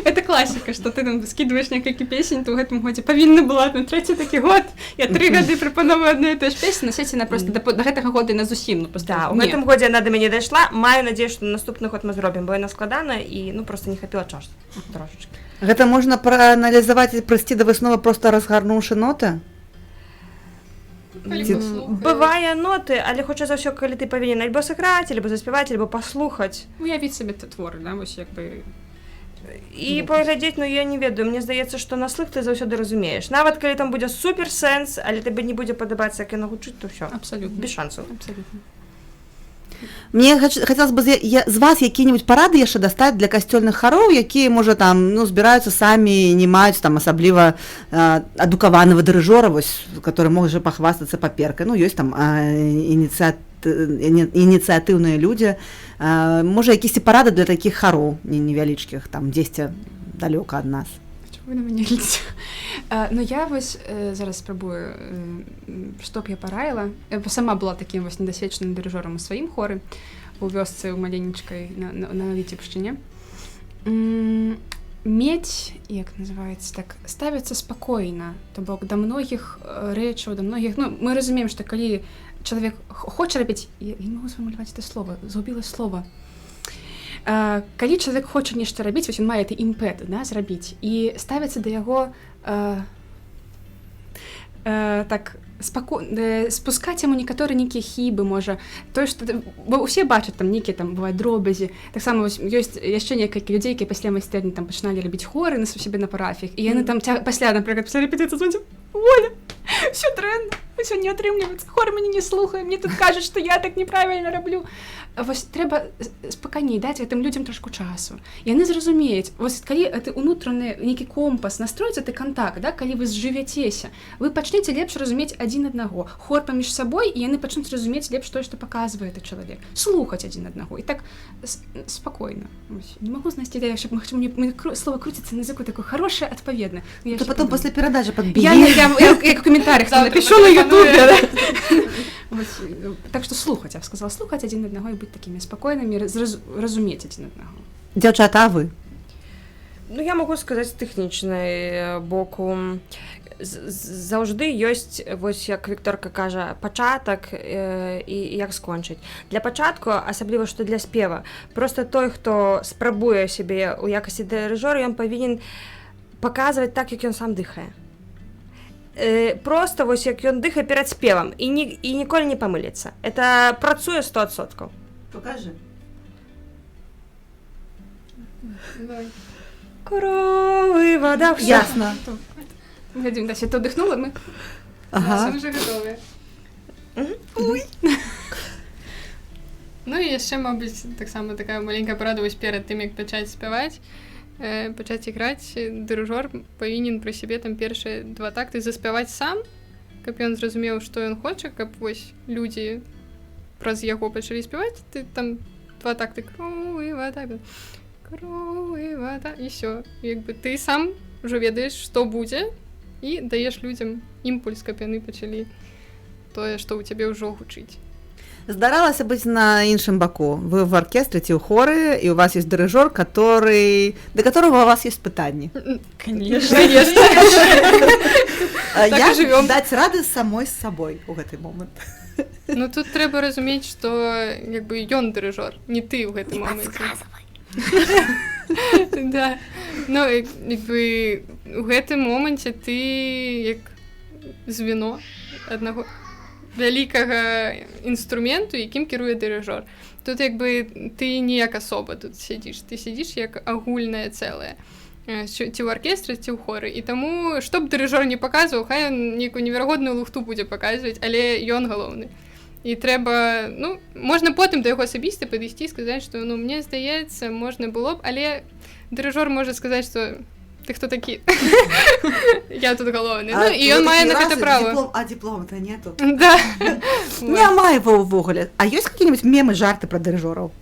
Это класіка, што ты там скидываеш некалькі песень, то ў гэтым годзе павінна была на трэці такі год. Я 3 гады прапановую адну і тую ж песню, на сеці на просто да гэтага года на зусім. Да, у гэтым годзе яна да мяне дайшла. Маю надзею, што наступны год мы зробім, бо яна складана і, ну, просто не хапіла часу трошачкі. Гэта можна прааналізаваць і прыйсці да высновы, проста разгарнуўшы ноты? Бывае ноты, але хутчэй за ўсё, калі ты павінен альбо сыграць, альбо заспяваць, альбо паслухаць. Уявіць сабе твор, да, вось як бы... І паглядзець, ну, я не ведаю, мне здаецца, што на слых ты заўсёды разумееш. Нават калі там будзе супер сэнс, але тебе не будзе падабацца, як яно гучыць, то ўсё. Абсалютна. Без шансаў. Абсалютна. Мне хацелось бы з вас якія-небудзь парады яшчэ дастаць для касцёльных хароў, якія, можа, там, ну, збіраюцца самі, не маюць там асабліва адукаванага дырыжора, вось, который можа пахвастацца паперкай. Ну, ёсць там ініцыятыўныя людзі. Можа, якісьці парады для такіх хароў невялічкіх, там, дзесьці далёка ад нас. Вы на мяне глядзіце. Ну, я вось зараз спрабую, што б я параіла. Я сама была такім вось недасведчаным дырыжорам у сваім хоры, у вёсцы ў маленечкай на Віцебшчыне. Мець, як называецца так, ставіцца спакойна, то бок да многіх рэчаў, да многіх... Ну, мы разумеем, што калі чалавек хоча рабіць... Я не магу сфармуляваць это слово, згубіла слова. Калі чалавек хоча нешта рабіць, вось ён мае гэты імпэт, да, зрабіць, і ставіцца да яго так спускаць яму некаторыя нейкія хібы, можа, тое, што... Бо ўсе бачаць там нейкія там бываюць дробязі. Таксама ёсць яшчэ некалькі людзей, якія пасля майстэрні там пачыналі рабіць хоры на сябе на парафіях, і яны там пасля, напрыклад, пасля рэпетыцыі звоняць: Воля, ўсё дрэнна, ўсё не атрымліваецца, хор мяне не слухае, мне тут кажуць, што я так неправільна раблю. Вось трэба спакайней даць гэтым людзям трошку часу. Яны зразумеюць, вось калі ты унутраны нейкі компас, настроіцца ты кантакт, да, калі вы зжывяцеся, вы пачнеце лепш разумець адзін аднаго. Хор паміж сабой, і яны пачнуць разумець лепш тое, што паказвае гэты чалавек. Слухаць адзін аднаго. І так спакойна. Не магу знайсці, щоб слова круціцца на языку такое хорошее, адпаведнае. То потом пасля перадачы падбігі. Я як у каментарях напишу, но ютубе. Так што слухаць, я б сказала, слухаць адзін аднаго і быць такімі спакойнымі, разумець адзін аднаго. Дзяўчата, а вы? Ну, я могу сказаць з тэхнічнай боку. Заўжды ёсць, вось як Вікторка кажа, пачатак і як скончыць. Для пачатку, асабліва што для спева, проста той, хто спрабуе сябе ў якасці дырыжора, ён павінен паказваць так, як ён сам дыхае. Просто вось як ён дыхае перад спевам і ніколі не памыліцца. Это працуе 100%. Покажи. Коровы, вода, всё. Ясно. Глядзім, да, свята ўдыхнула, мы Ага. Все вже готові. Ну і яшчэ, мабыць, таксама такая маленькая парада вось перад тым, як пачаць спяваць, пачаць іграць, дырыжор павінен пры сябе там першыя 2 такты заспяваць сам, каб ён зразумеў, што ён хоча, каб вось людзі праз яго пачалі спяваць, ты там 2 такты кровы, вода, кровы, вода, і ўсё. Як бы ты сам ўжо ведаеш, што будзе, і даеш людзям імпульс, каб яны пачалі тое, што ў цябе ўжо гучыць. Здаралася быць на іншым баку. Вы в оркестре ці ў хоры, і у вас есть дырыжор, до которого у вас есть пытанні. Конечно. Як жывём. даць рады самой з сабой у гэты момант? Ну тут трэба разумець, што як бы ён дырыжор, не ты ў гэтым моменце. Да. Ну, як бы у гэтым моменце ты як звено аднаго вялікага інструменту, якім кіруе дырыжор. Тут як бы ты не як асоба тут сядзіш, ты сядзіш як агульнае цэлае. Ці ў аркестры, ці ў хоры. І таму, што б дырыжор не паказваў, хай ён нейкую неверагодную лухту будзе паказваць, але ён галоўны. І трэба, ну, можна потым да яго асабіста падысці і сказаць, што, ну, мне здаецца, можна было б, але дырыжор можа сказаць, што ты хто такі? Я тут галоўны. Ну, і ён мае на гэта права. А диплома-то нету. Да. Няма его ўвогуле. А ёсць какие-нибудь мемы, жарты про дырыжораў?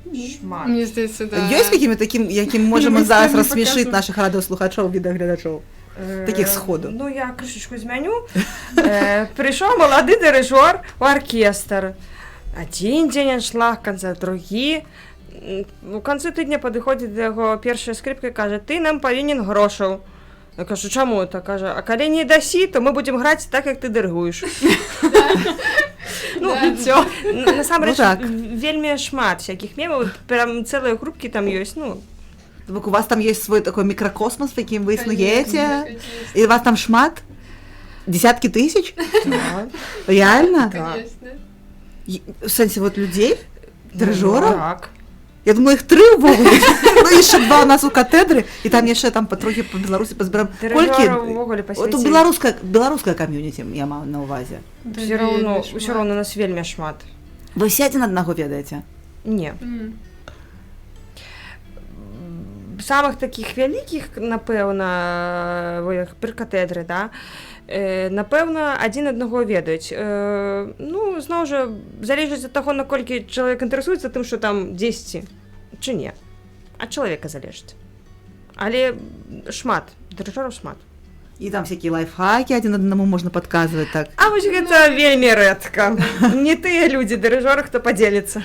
Шмат. Мне здаецца, да. Ёсць какими таким, яким можем мы зараз самі рассмешыць паказваем. наших радыёслухачоў, відэагледачоў? Таких сходу. Ну, я крышечку змяню. Прыйшоў малады дырыжор у аркестр. Адзін дзень аншлаг, канцэрт другі. У канцы тыдня падыходзіць да яго першая скрыпка і кажа: ты нам павінен грошаў. Я кажу, чаму это? Кажа, а калі не дасі, то мы будзем граць так, як ты дырыгуеш. Ну, насамрэч, Ну так. вельмі шмат всякіх мемаў, прям цэлыя групкі там ёсць, ну. Так у вас там есть свой такой микрокосмос, в якім вы існуеце? І вас там шмат? Десятки тысяч? Реально? Конечно. В сенсі, вот людей? Дырыжораў? Так. Я думала, их 3 ўвогуле. Ну, яшчэ 2 у нас у катедры, і там яшчэ там патрохі па Беларусі пазбіраем. Дырыжораў увогуле па Вот у свеце. беларускае кам'юніці я маю на ўвазе. Усё роўно нас вельмі шмат. Вы ўсе адзін аднаго ведаеце? Не. Самых такіх вялікіх, напэўна, пры катедры, да, напэўна, адзін аднаго ведаюць. Ну, зноў жа, залежыць ад таго, наколькі чалавек інтарэсуецца тым, што там 10 чи не. Ад чалавека залежыць. Але шмат, дырыжораў шмат. І там всякие лайфхаки адзін аднаму можна падказваць, так. А вось гэта вельмі рэдка. Не тыя людзі, дырыжоры, хто падзеліцца.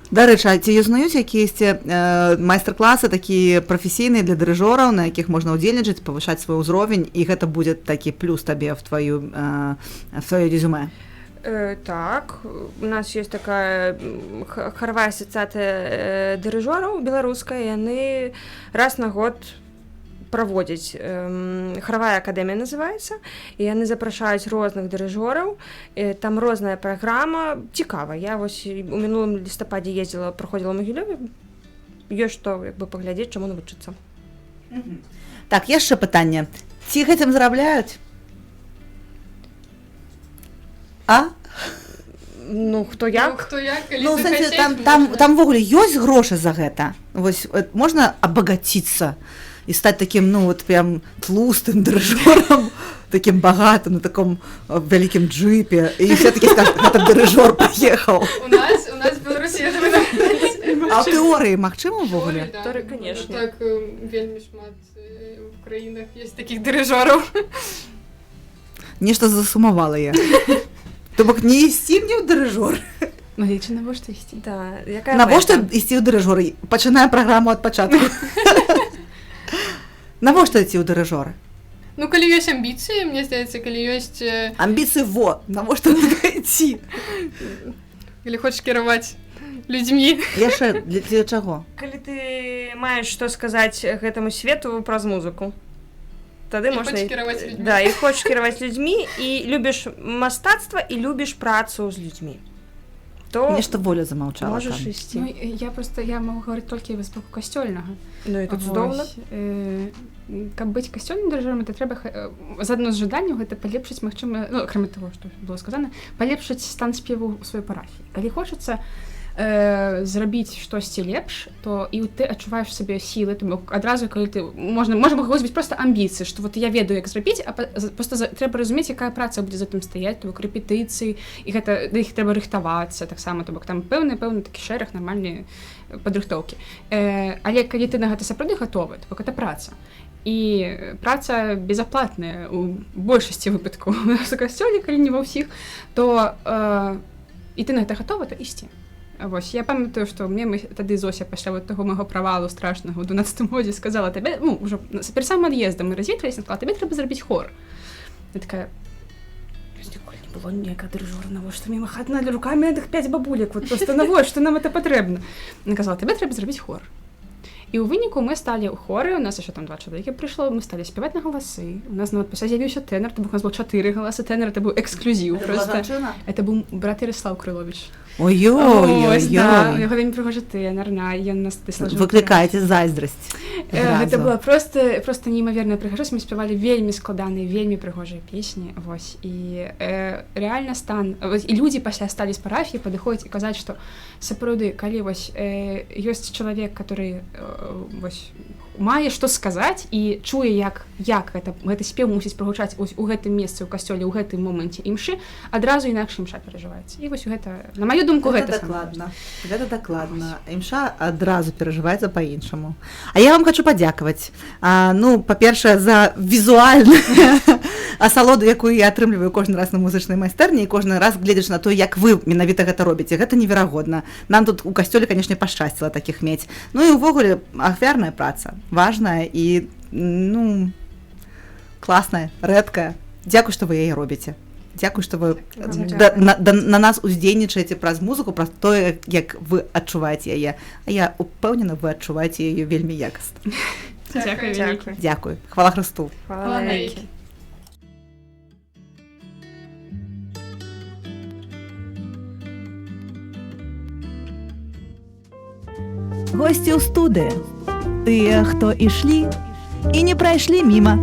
Дарэчы, а ці існуюць якісь майстар-класы такія прафесійныя для дырыжораў, на якіх можна ўдзельнічаць, павышаць свой ўзровень, і гэта будзе такі плюс табе в твоё резюме? Так, у нас есть такая харавая асацыяцыя дырыжораў беларуская, яны раз на год праводзяць. Харавая акадэмія называецца, і яны запрашаюць розных дырыжораў, там розная праграма, цікава. Я вось у мінулым лістападзе ездзіла, праходзіла ў Магілёве, ёсць што як бы паглядзець, чаму навучыцца. Так, яшчэ пытанне. Ці гэтым зарабляюць? А? Ну, хто як? Хто як, калі Ну, в сэнсе, захацець, там ввогуле ёсць грошы за гэта? Вось можна абагаціцца і стаць такім, ну, вот прям тлустым дырыжорам, таким багатым, на таком вялікім джипе, і все такі скажуць, гэта дырыжор прыехаў. У нас в Беларусі я думаю, А ў тэорыі магчыма ўвогуле? Тэорыі, канешне. Так, вельмі шмат в краінах ёсць такіх дырыжораў. нешта засумавала я. То бок не ісці мне ў дырыжор. Маріча, навошта ісці? Да, якая Навошта мэта? ісці ў дырыжор? Пачынаем праграму ад пачатку. Навошта ісці ў дырыжоры? Ну, калі ёсць амбіцыі, мне здаецца, калі ёсць... Амбіцыі навошта ісці? Калі хочаш кіраваць людзьмі. Яшчэ для чаго? Калі ты маеш што сказаць гэтаму свету праз музыку, тады І можна... хочаш кіраваць людзьмі. Да, і хочаш кіраваць людзьмі, і любіш мастацтва, і любіш працу з людзьмі. То Нешта воля замаўчала можаш там. ісці. Ну, я магу гаварыць толькі з боку касцёльнага. Ну, і тут цудоўна. Каб быць касцёльным дырыжорам, это трэба з адно з жаданняў гэта палепшыць, магчыма, ну, акрамя таго, што было сказана, палепшыць стан спеву ў сваёй парафіі. Калі хочацца зрабіць штосьці лепш, то і ты адчуваеш сабе сілы, то адразу, калі ты можна быць проста амбіцыі, што вот я ведаю, як зрабіць, а проста трэба разумець, якая праца будзе за тым стаяць, то бок рэпетыцыі, і гэта да іх трэба рыхтавацца таксама, то бок там пэўны такі шэраг нармальныя падрыхтоўкі. Але калі ты на гэта сапраўды гатовы, то бок гэта праца. І праца безаплатная у большасці выпадкаў у касцёле, калі не ва ўсіх, то і ты на гэта гатова, то ісці. Вось, я памятаю, што мне тады Зося пасля вот таго майго правалу страшнага ў 12 годзе сказала табе, ну, ўжо перад самым ад'ездам мы развітваліся, сказала, табе трэба зрабіць хор. Я такая, ніколі не было ніякага дырыжора, навошта мне махаць над рукамі ад іх 5 бабулек, вот просто навошта нам это патрэбна. Она казала, табе трэба зрабіць хор. І ў выніку мы сталі ў хоры, у нас яшчэ там 2 чалавекі прыйшло, мы сталі спяваць на галасы. У нас нават пасля з'явіўся тэнар, то бок у нас было 4 галасы тэнара, это быў эксклюзіў проста. Это быў брат Ярослав Крылович. Ой-ой-ой. Яго вельмі прыгожы тэнар, ён нас служыў. Выклікаеце зайздрасць. Гэта была просто неймаверная прыгажосць, мы спявалі вельмі складаныя, вельмі прыгожыя песні, вось. І рэальна стан, і людзі пасля сталі з парафіі падыходзіць і казаць, што сапраўды, калі вось ёсць чалавек, который вось мае што сказаць і чуе, як гэты спеў мусіць прагучаць у гэтым месцы ў касцёле, ў гэтым моманце імшы, адразу інакш імша перажываецца. І вось гэта, на маю думку, гэта дакладна. Гэта дакладна. Імша адразу перажываецца па-іншаму. А я вам хочу падзякаваць. Ну, па-першае, за візуальную асалоду, якую я атрымліваю кожны раз на музычнай майстэрні, і кожны раз гледзяш на то, як вы менавіта гэта робіце. Гэта неверагодна. Нам тут у касцёле, канешне, пашчасціла такіх мець. Ну і ўвогуле ахвярная праца. Важная і, ну, класная, рэдкая. Дзякуй, што вы яе робіце. Дзякуй, што вы на нас уздзейнічаеце праз музыку, праз тое, як вы адчуваеце яе. А я упэўнена, вы адчуваеце яе вельмі якасна. Дзякуй. Дзякуй. Хвала Хрысту. Хвала навекі. Госці ў студыі. Тыя, хто ішлі і не прайшлі міма.